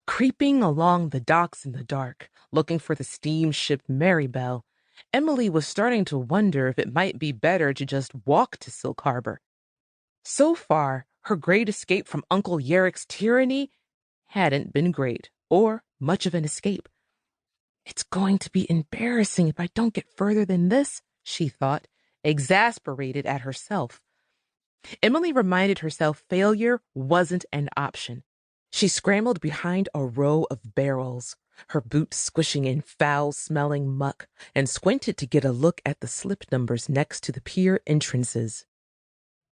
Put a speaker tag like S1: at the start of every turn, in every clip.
S1: Creeping along the docks in the dark, looking for the steamship Marybelle, Emilie was starting to wonder if it might be better to just walk to Silk Harbor. So far, her great escape from Uncle Yerrick's tyranny hadn't been great, or much of an escape. It's going to be embarrassing if I don't get further than this, she thought, exasperated at herself. Emilie reminded herself failure wasn't an option. She scrambled behind a row of barrels, her boots squishing in foul-smelling muck, and squinted to get a look at the slip numbers next to the pier entrances.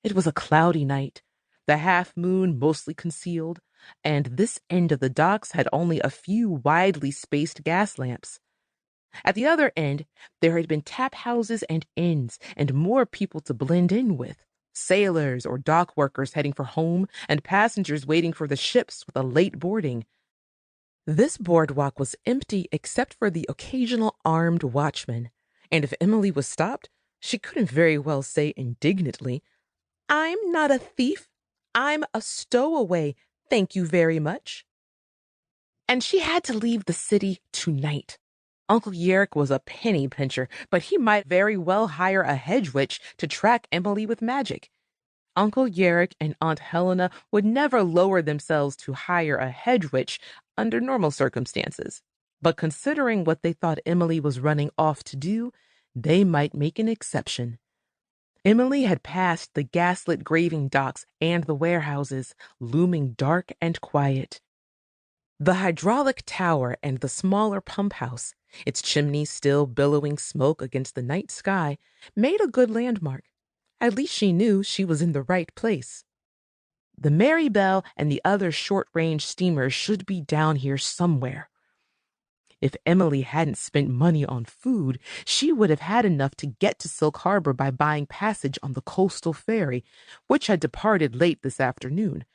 S1: It was a cloudy night, the half-moon mostly concealed, and this end of the docks had only a few widely spaced gas lamps. At the other end, there had been tap houses and inns, and more people to blend in with. Sailors or dock workers heading for home, and passengers waiting for the ships with a late boarding. This boardwalk was empty except for the occasional armed watchman, and if Emilie was stopped, she couldn't very well say indignantly, "I'm not a thief. I'm a stowaway, thank you very much." And she had to leave the city tonight. Uncle Yerrick was a penny pincher, but he might very well hire a hedge witch to track Emilie with magic. Uncle Yerrick and Aunt Helena would never lower themselves to hire a hedge witch under normal circumstances. But considering what they thought Emilie was running off to do, they might make an exception. Emilie had passed the gaslit graving docks and the warehouses, looming dark and quiet. The hydraulic tower and the smaller pump house, its chimneys still billowing smoke against the night sky, made a good landmark. At least she knew she was in the right place. The Marybelle and the other short-range steamers should be down here somewhere. If Emilie hadn't spent money on food, she would have had enough to get to Silk Harbor by buying passage on the coastal ferry, which had departed late this afternoon.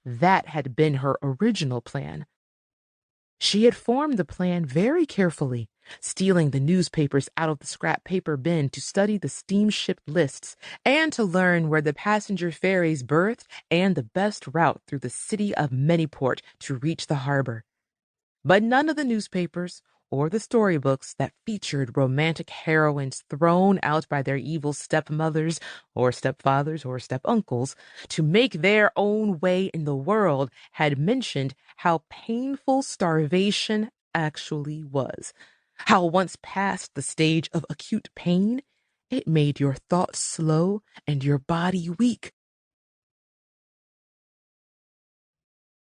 S1: That had been her original plan. She had formed the plan very carefully, stealing the newspapers out of the scrap paper bin to study the steamship lists and to learn where the passenger ferries berthed and the best route through the city of Manyport to reach the harbor. But none of the newspapers or the storybooks that featured romantic heroines thrown out by their evil stepmothers or stepfathers or stepuncles to make their own way in the world had mentioned how painful starvation actually was. How once past the stage of acute pain, it made your thoughts slow and your body weak.